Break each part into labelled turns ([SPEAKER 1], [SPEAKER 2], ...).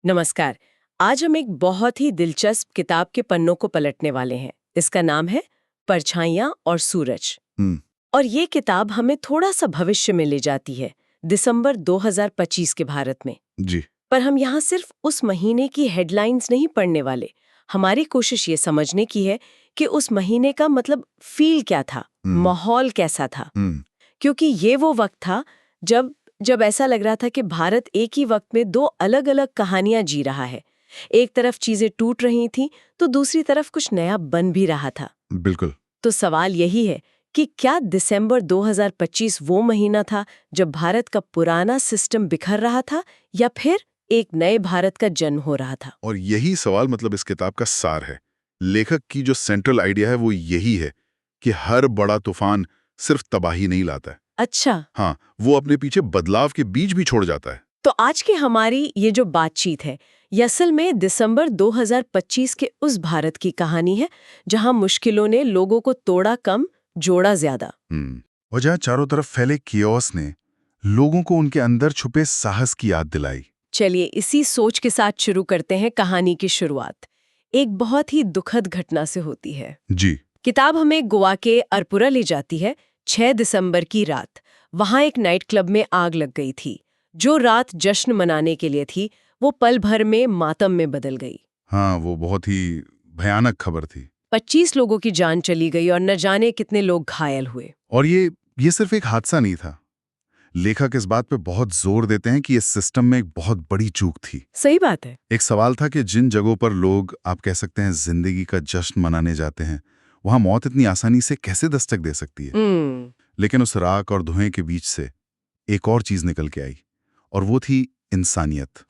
[SPEAKER 1] नमस्कार। आज हम एक बहुत ही दिलचस्प किताब के पन्नों को पलटने वाले हैं। इसका नाम है परछाइयाँ और सूरज।
[SPEAKER 2] हम्म।
[SPEAKER 1] और ये किताब हमें थोड़ा सा भविष्य में ले जाती है, दिसंबर 2025 के भारत में।
[SPEAKER 2] जी।
[SPEAKER 1] पर हम यहाँ सिर्फ उस महीने की हेडलाइंस नहीं पढ़ने वाले। हमारी कोशिश ये समझने की है कि उस महीने का मतलब फील क्या था, माहौल कैसा था।
[SPEAKER 2] हम्म।
[SPEAKER 1] क्योंकि ये वो वक्त था जब जब ऐसा लग रहा था कि भारत एक ही वक्त में दो अलग अलग कहानियां जी रहा है। एक तरफ चीजें टूट रही थीं, तो दूसरी तरफ कुछ नया बन भी रहा था।
[SPEAKER 2] बिल्कुल।
[SPEAKER 1] तो सवाल यही है कि क्या दिसंबर 2025 वो महीना था जब भारत का पुराना सिस्टम बिखर रहा था, या फिर एक नए भारत का जन्म हो रहा था?
[SPEAKER 2] और यही सवाल मतलब इस किताब का सार है। लेखक की जो सेंट्रल आइडिया है वो यही है कि हर बड़ा तूफान सिर्फ तबाही नहीं लाता है।
[SPEAKER 1] अच्छा,
[SPEAKER 2] हाँ, वो अपने पीछे बदलाव के बीज भी छोड़ जाता है।
[SPEAKER 1] तो आज की हमारी ये जो बातचीत है, ये असल में दिसंबर 2025 के उस भारत की कहानी है जहां मुश्किलों ने लोगों को तोड़ा कम, जोड़ा ज्यादा।
[SPEAKER 2] और जहाँ चारों तरफ फैले कियोस ने लोगों को उनके अंदर छुपे साहस की याद दिलाई।
[SPEAKER 1] चलिए इसी सोच के साथ शुरू करते हैं कहानी की शुरुआत। एक बहुत ही दुखद घटना से होती है।
[SPEAKER 2] जी।
[SPEAKER 1] किताब हमें गोवा के अरपुरा ले जाती है। 6 दिसंबर की रात वहां एक नाइट क्लब में आग लग गई थी। जो रात जश्न मनाने के लिए थी, वो पल भर में मातम में बदल गई।
[SPEAKER 2] हाँ, वो बहुत ही भयानक खबर थी।
[SPEAKER 1] 25 लोगों की जान चली गई और न जाने कितने लोग घायल हुए।
[SPEAKER 2] और ये सिर्फ एक हादसा नहीं था। लेखक इस बात पे बहुत जोर देते हैं कि इस सिस्टम में एक बहुत बड़ी चूक थी।
[SPEAKER 1] सही बात है।
[SPEAKER 2] एक सवाल था कि जिन जगहों पर लोग, आप कह सकते हैं, जिंदगी का जश्न मनाने जाते हैं, वहां मौत इतनी आसानी से कैसे दस्तक दे सकती है। लेकिन उस राख और धुएं के बीच से एक और चीज निकल के आई, और वो थी इंसानियत।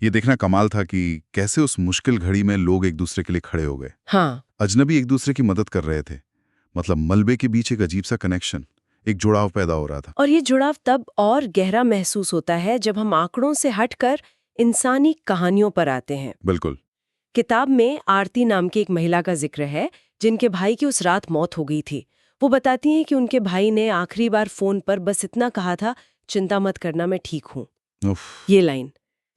[SPEAKER 2] ये देखना कमाल था कि कैसे उस मुश्किल घड़ी में लोग एक दूसरे के लिए खड़े हो गए।
[SPEAKER 1] हाँ,
[SPEAKER 2] अजनबी एक दूसरे की मदद कर रहे थे। मतलब मलबे के बीच एक अजीब सा कनेक्शन, एक जुड़ाव पैदा हो रहा था।
[SPEAKER 1] और ये जुड़ाव तब और गहरा महसूस होता है जब हम आंकड़ों से हटकर इंसानी कहानियों पर आते हैं।
[SPEAKER 2] बिल्कुल।
[SPEAKER 1] किताब में आरती नाम की एक महिला का जिक्र है जिनके भाई की उस रात मौत हो गई थी। वो बताती हैं कि उनके भाई ने आखिरी बार फोन पर बस इतना कहा था, चिंता मत करना मैं ठीक हूँ।
[SPEAKER 2] उफ।
[SPEAKER 1] ये लाइन,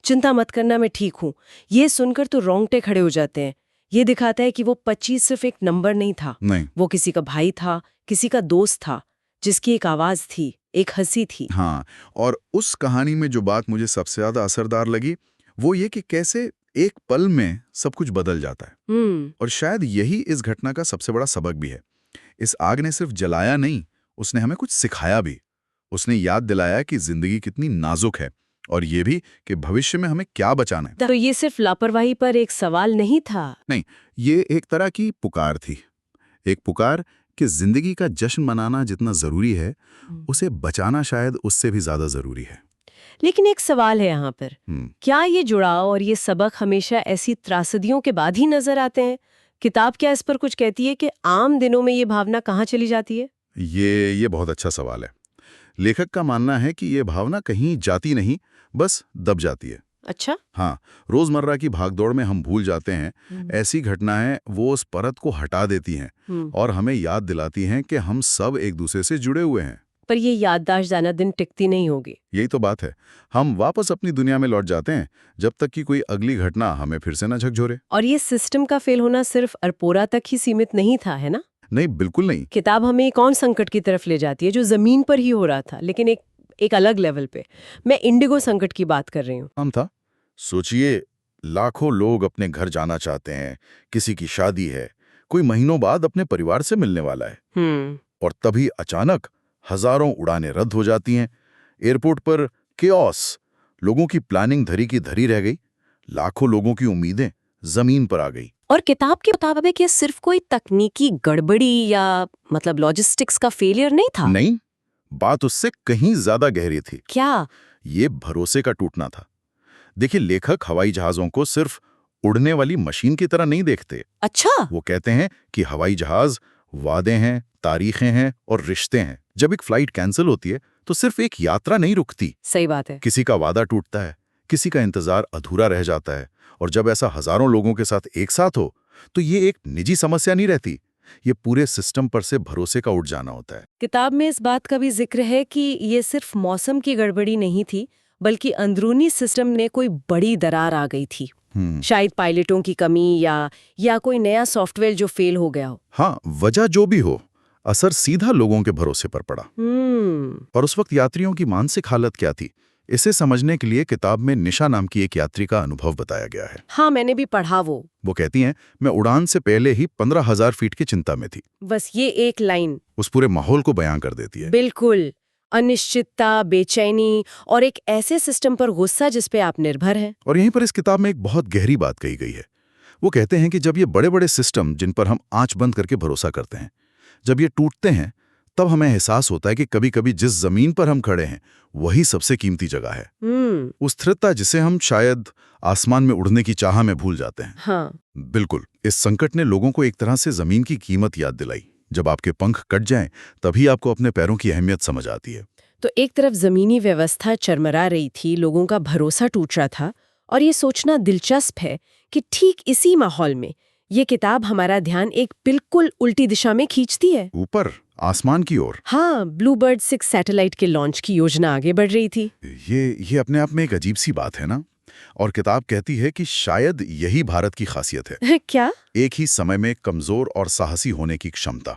[SPEAKER 1] चिंता मत करना मैं ठीक हूँ, ये सुनकर तो रोंगटे खड़े हो जाते हैं। ये दिखाता है कि वो 25 सिर्फ एक नंबर नहीं था,
[SPEAKER 2] नहीं।
[SPEAKER 1] वो किसी का भाई था, किसी का दोस्त था, जिसकी एक आवाज थी, एक हंसी थी।
[SPEAKER 2] हाँ, और उस कहानी में जो बात मुझे सबसे ज्यादा असरदार लगी वो ये कि कैसे एक पल में सब कुछ बदल जाता है। और शायद यही इस घटना का सबसे बड़ा सबक भी है। इस आग ने सिर्फ जलाया नहीं, उसने हमें कुछ सिखाया भी। उसने याद दिलाया कि जिंदगी कितनी नाजुक है, और ये भी कि भविष्य में हमें क्या बचाना है।
[SPEAKER 1] तो ये सिर्फ लापरवाही पर एक सवाल नहीं था।
[SPEAKER 2] नहीं, ये एक तरह की पुकार थी। एक पुकार कि जिंदगी का जश्न मनाना जितना जरूरी है, उसे बचाना शायद उससे भी ज्यादा जरूरी है।
[SPEAKER 1] लेकिन एक सवाल है यहाँ पर,
[SPEAKER 2] हम्म।
[SPEAKER 1] क्या ये जुड़ाव और ये सबक हमेशा ऐसी त्रासदियों के बाद ही नजर आते हैं? किताब क्या इस पर कुछ कहती है कि आम दिनों में ये भावना कहाँ चली जाती है?
[SPEAKER 2] ये बहुत अच्छा सवाल है। लेखक का मानना है कि ये भावना कहीं जाती नहीं, बस दब जाती है।
[SPEAKER 1] अच्छा।
[SPEAKER 2] हाँ, रोजमर्रा की भागदौड़ में हम भूल जाते हैं। ऐसी घटनाएं वो उस परत को हटा देती हैं और हमें याद दिलाती हैं कि हम सब एक दूसरे से जुड़े हुए हैं।
[SPEAKER 1] पर ये याददाश्त ज्यादा दिन टिकती नहीं होगी।
[SPEAKER 2] यही तो बात है। हम वापस अपनी दुनिया में लौट जाते हैं जब तक कि कोई अगली घटना हमें फिर से न झकझोरे।
[SPEAKER 1] और ये सिस्टम का फेल होना सिर्फ अरपोरा तक ही सीमित नहीं था, है ना?
[SPEAKER 2] नहीं, बिल्कुल नहीं।
[SPEAKER 1] किताब हमें एक और संकट की तरफ ले जाती है जो जमीन पर ही हो रहा था, लेकिन एक अलग लेवल पे। मैं इंडिगो संकट की बात कर रही हूँ।
[SPEAKER 2] हम था। सोचिए, लाखों लोग अपने घर जाना चाहते हैं, किसी की शादी है, कोई महीनों बाद अपने परिवार से मिलने वाला है, और तभी अचानक हजारों उड़ानें रद्द हो जाती हैं। एयरपोर्ट पर केओस, लोगों की प्लानिंग धरी की धरी रह गई। लाखों लोगों की उम्मीदें जमीन पर आ गई।
[SPEAKER 1] और किताब के मुताबिक ये सिर्फ कोई तकनीकी गड़बड़ी या मतलब लॉजिस्टिक्स का फेलियर नहीं था।
[SPEAKER 2] नहीं, बात उससे कहीं ज्यादा गहरी थी।
[SPEAKER 1] क्या?
[SPEAKER 2] ये भरोसे का टूटना था। देखिए, लेखक हवाई जहाजों को सिर्फ उड़ने वाली मशीन की तरह नहीं देखते।
[SPEAKER 1] अच्छा।
[SPEAKER 2] वो कहते हैं कि हवाई जहाज वादे हैं, तारीखें हैं और रिश्ते हैं। जब एक फ्लाइट कैंसिल होती है तो सिर्फ एक यात्रा नहीं रुकती।
[SPEAKER 1] सही बात है।
[SPEAKER 2] किसी का वादा टूटता है, किसी का इंतजार अधूरा रह जाता है, और जब ऐसा हजारों लोगों के साथ एक साथ हो तो ये एक निजी समस्या नहीं रहती, ये पूरे सिस्टम पर से भरोसे का उठ जाना होता है।
[SPEAKER 1] किताब में इस बात का भी जिक्र है कि ये सिर्फ मौसम की गड़बड़ी नहीं थी, बल्कि अंदरूनी सिस्टम में कोई बड़ी दरार आ गई थी। शायद पायलटों की कमी या कोई नया सॉफ्टवेयर जो फेल हो गया हो।
[SPEAKER 2] हाँ, वजह जो भी हो, असर सीधा लोगों के भरोसे पर पड़ा। और उस वक्त यात्रियों की मानसिक हालत क्या थी, इसे समझने के लिए किताब में निशा नाम की एक यात्री का अनुभव बताया गया है।
[SPEAKER 1] हाँ, मैंने भी पढ़ा वो
[SPEAKER 2] कहती हैं, मैं उड़ान से पहले ही 15,000 फीट की चिंता में थी।
[SPEAKER 1] बस ये एक लाइन
[SPEAKER 2] उस पूरे माहौल को बयां कर देती है।
[SPEAKER 1] बिल्कुल, अनिश्चितता, बेचैनी और एक ऐसे सिस्टम पर गुस्सा जिस पे आप निर्भर हैं।
[SPEAKER 2] और यहीं पर इस किताब में एक बहुत गहरी बात कही गई है। वो कहते हैं कि जब ये बड़े बड़े सिस्टम जिन पर हम आंच बंद करके भरोसा करते हैं, जब ये टूटते हैं, तब हमें एहसास होता है कि कभी कभी जिस जमीन पर हम खड़े हैं वही सबसे कीमती जगह है। उस स्थिरता जिसे हम शायद आसमान में उड़ने की चाह में भूल जाते हैं।
[SPEAKER 1] हाँ।
[SPEAKER 2] बिल्कुल, इस संकट ने लोगों को एक तरह से जमीन की कीमत याद दिलाई। जब आपके पंख कट जाएं, तभी आपको अपने पैरों की अहमियत समझ आती है।
[SPEAKER 1] तो एक तरफ जमीनी व्यवस्था चरमरा रही थी, लोगों का भरोसा टूट रहा था, और ये सोचना दिलचस्प है कि ठीक इसी माहौल में ये किताब हमारा ध्यान एक बिल्कुल उल्टी दिशा में खींचती है।
[SPEAKER 2] ऊपर आसमान की ओर।
[SPEAKER 1] हाँ, ब्लूबर्ड 6 सैटेलाइट के लॉन्च की योजना आगे बढ़ रही थी।
[SPEAKER 2] ये अपने आप में एक अजीब सी बात है ना। और किताब कहती है कि शायद यही भारत की खासियत है।
[SPEAKER 1] क्या?
[SPEAKER 2] एक ही समय में कमजोर और साहसी होने की क्षमता।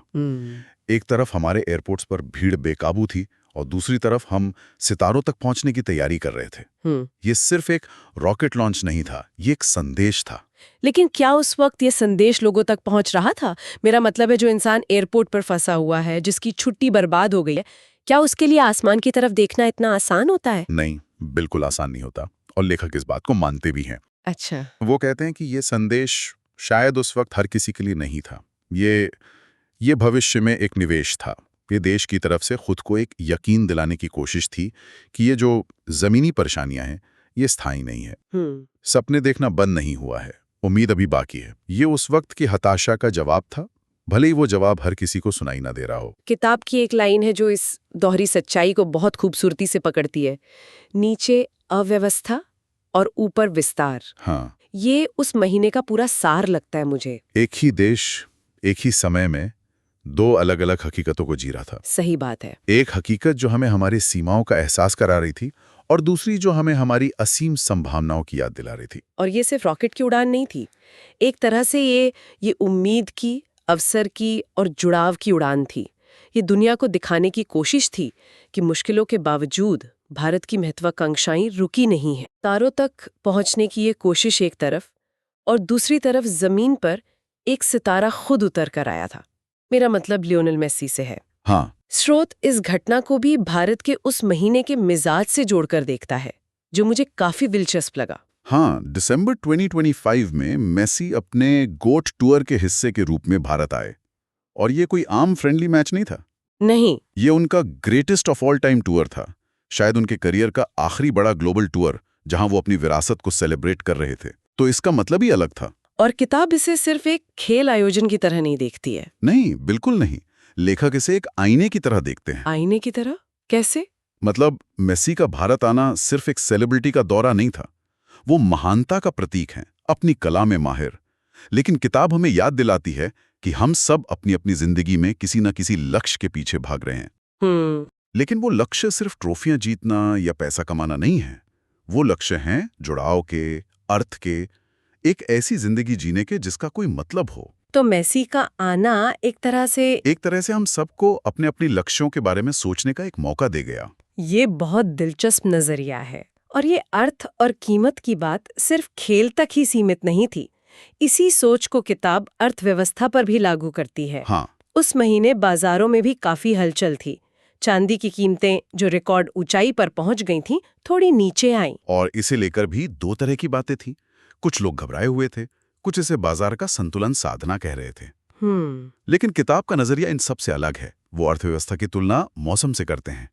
[SPEAKER 2] एक तरफ हमारे एयरपोर्ट्स पर भीड़ बेकाबू थी और दूसरी तरफ हम सितारों तक पहुंचने की तैयारी कर रहे थे। ये सिर्फ एक रॉकेट लॉन्च नहीं था, ये एक संदेश था।
[SPEAKER 1] लेकिन क्या उस वक्त ये संदेश लोगों तक पहुंच रहा था? मेरा मतलब है, जो इंसान एयरपोर्ट पर फंसा हुआ है, जिसकी छुट्टी बर्बाद हो गई है, क्या उसके लिए आसमान की तरफ देखना इतना आसान होता है?
[SPEAKER 2] नहीं, बिल्कुल आसान नहीं होता। और लेखक इस बात को मानते भी हैं।
[SPEAKER 1] अच्छा।
[SPEAKER 2] वो कहते हैं कि ये संदेश शायद उस वक्त हर किसी के लिए नहीं था। ये भविष्य में एक निवेश था। ये देश की तरफ से खुद को एक यकीन दिलाने की कोशिश थी कि ये जो जमीनी परेशानियां हैं, ये स्थायी नहीं है। सपने देखना बंद नहीं हुआ है, उम्मीद अभी बाकी है। ये उस वक्त की हताशा का जवाब था, भले ही वो जवाब हर किसी को सुनाई ना दे रहा हो।
[SPEAKER 1] किताब की एक लाइन है जो इस दोहरी सच्चाई को बहुत खूबसूरती से पकड़ती है। नीचे अव्यवस्था और ऊपर विस्तार।
[SPEAKER 2] हाँ,
[SPEAKER 1] ये उस महीने का पूरा सार लगता है मुझे।
[SPEAKER 2] एक ही देश, एक ही समय में दो अलग अलग हकीकतों को जी रहा था।
[SPEAKER 1] सही बात है। एक
[SPEAKER 2] हकीकत जो हमें हमारी सीमाओं का एहसास करा रही थी, और दूसरी जो हमें हमारी असीम संभावनाओं की याद दिला रही थी।
[SPEAKER 1] और ये सिर्फ रॉकेट की उड़ान नहीं थी, एक तरह से ये उम्मीद की, अवसर की और जुड़ाव की उड़ान थी। ये दुनिया को दिखाने की कोशिश थी कि मुश्किलों के बावजूद भारत की महत्वाकांक्षाएं रुकी नहीं है। तारों तक पहुंचने की ये कोशिश एक तरफ, और दूसरी तरफ जमीन पर एक सितारा खुद उतर कर आया था। मेरा मतलब लियोनेल मेसी से है।
[SPEAKER 2] हाँ।
[SPEAKER 1] स्रोत इस घटना को भी भारत के उस महीने के मिजाज से जोड़कर देखता है, जो मुझे काफी दिलचस्प लगा।
[SPEAKER 2] हाँ, दिसंबर 2025 में मेसी अपने गोट टूर के हिस्से के रूप में भारत आए, और ये कोई आम फ्रेंडली मैच नहीं था।
[SPEAKER 1] नहीं,
[SPEAKER 2] ये उनका greatest of all time tour था, शायद उनके करियर का आखिरी बड़ा ग्लोबल टूर, जहां वो अपनी विरासत को सेलिब्रेट कर रहे थे। तो इसका मतलब ही अलग था।
[SPEAKER 1] और किताब इसे सिर्फ एक खेल आयोजन की तरह नहीं देखती है।
[SPEAKER 2] नहीं, बिल्कुल नहीं। लेखक इसे एक आईने की तरह देखते हैं।
[SPEAKER 1] आईने की तरह? कैसे?
[SPEAKER 2] मतलब मेसी का भारत आना सिर्फ एक सेलिब्रिटी का दौरा नहीं था, वो महानता का प्रतीक है, अपनी कला में माहिर। लेकिन किताब हमें याद दिलाती है कि हम सब अपनी अपनी जिंदगी में किसी न किसी लक्ष्य के पीछे भाग रहे हैं। लेकिन वो लक्ष्य सिर्फ ट्रॉफियां जीतना या पैसा कमाना नहीं है। वो लक्ष्य हैं जुड़ाव के, अर्थ के, एक ऐसी जिंदगी जीने के जिसका कोई मतलब हो।
[SPEAKER 1] तो मेसी का आना एक तरह से
[SPEAKER 2] हम सबको अपने अपने लक्ष्यों के बारे में सोचने का एक मौका दे गया।
[SPEAKER 1] ये बहुत दिलचस्प नजरिया है। और ये अर्थ और कीमत की बात सिर्फ खेल तक ही सीमित नहीं थी। इसी सोच को किताब अर्थव्यवस्था पर भी लागू करती है।
[SPEAKER 2] हाँ।
[SPEAKER 1] उस महीने बाजारों में भी काफी हलचल थी। चांदी की कीमतें जो रिकॉर्ड ऊंचाई पर पहुंच गई थीं, थोड़ी नीचे आईं।
[SPEAKER 2] और इसे लेकर भी दो तरह की बातें थी। कुछ लोग घबराए हुए थे, कुछ इसे बाजार का संतुलन साधना कह रहे थे। लेकिन किताब का नजरिया इन सब से अलग है। वो अर्थव्यवस्था की तुलना मौसम से करते हैं,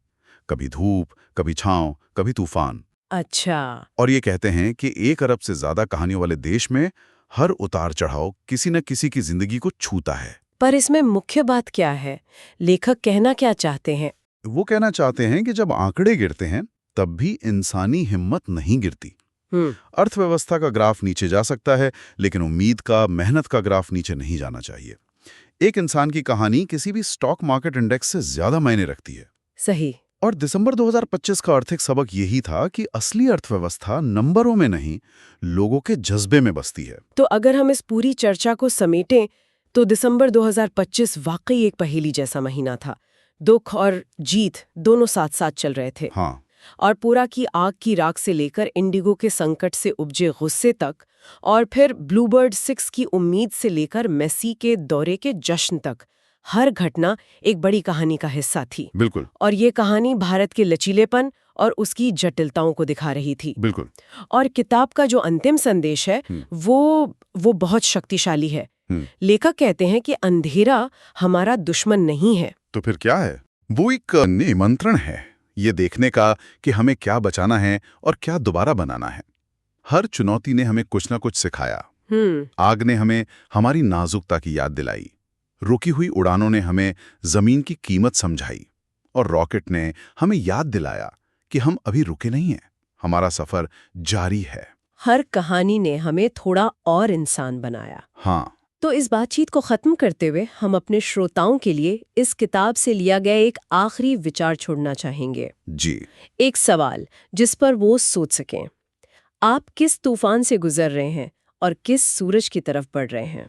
[SPEAKER 2] कभी धूप, कभी छांव, कभी तूफान।
[SPEAKER 1] अच्छा।
[SPEAKER 2] और ये कहते हैं कि 1 अरब से ज्यादा कहानियों वाले देश में हर उतार चढ़ाव किसी न किसी की जिंदगी को छूता है।
[SPEAKER 1] पर इसमें मुख्य बात क्या है? लेखक कहना क्या चाहते हैं?
[SPEAKER 2] वो कहना चाहते हैं कि जब आंकड़े गिरते हैं, तब भी इंसानी हिम्मत नहीं गिरती। अर्थव्यवस्था का ग्राफ नीचे जा सकता है, लेकिन उम्मीद का, मेहनत का ग्राफ नीचे नहीं जाना चाहिए। एक इंसान की कहानी किसी भी स्टॉक मार्केट इंडेक्स से ज्यादा मायने रखती है।
[SPEAKER 1] सही।
[SPEAKER 2] और दिसंबर 2025 का आर्थिक सबक यही था कि असली अर्थव्यवस्था नंबरों में नहीं, लोगों के जज्बे में बसती है।
[SPEAKER 1] तो अगर हम इस पूरी चर्चा को समेटें तो दिसंबर 2025 वाकई एक पहेली जैसा महीना था। दुख और जीत दोनों साथ साथ चल रहे थे।
[SPEAKER 2] हाँ,
[SPEAKER 1] और पूरा की आग की राख से लेकर इंडिगो के संकट से उपजे गुस्से तक, और फिर ब्लूबर्ड 6 की उम्मीद से लेकर मेसी के दौरे के जश्न तक, हर घटना एक बड़ी कहानी का हिस्सा थी।
[SPEAKER 2] बिल्कुल
[SPEAKER 1] और ये कहानी भारत के लचीलेपन और उसकी जटिलताओं को दिखा रही थी।
[SPEAKER 2] बिल्कुल।
[SPEAKER 1] और किताब का जो अंतिम संदेश है वो बहुत शक्तिशाली है। लेखक कहते हैं कि अंधेरा हमारा दुश्मन नहीं है।
[SPEAKER 2] तो फिर क्या है? वो एक निमंत्रण है, ये देखने का कि हमें क्या बचाना है और क्या दोबारा बनाना है। हर चुनौती ने हमें कुछ ना कुछ सिखाया। आग ने हमें हमारी नाजुकता की याद दिलाई, रुकी हुई उड़ानों ने हमें जमीन की कीमत समझाई, और रॉकेट ने हमें याद दिलाया कि हम अभी रुके नहीं हैं, हमारा सफर जारी है।
[SPEAKER 1] हर कहानी ने हमें थोड़ा और इंसान बनाया।
[SPEAKER 2] हाँ,
[SPEAKER 1] तो इस बातचीत को खत्म करते हुए हम अपने श्रोताओं के लिए इस किताब से लिया गया एक आखिरी विचार छोड़ना चाहेंगे।
[SPEAKER 2] जी।
[SPEAKER 1] एक सवाल जिस पर वो सोच सकें। आप किस तूफान से गुजर रहे हैं और किस सूरज की तरफ बढ़ रहे हैं?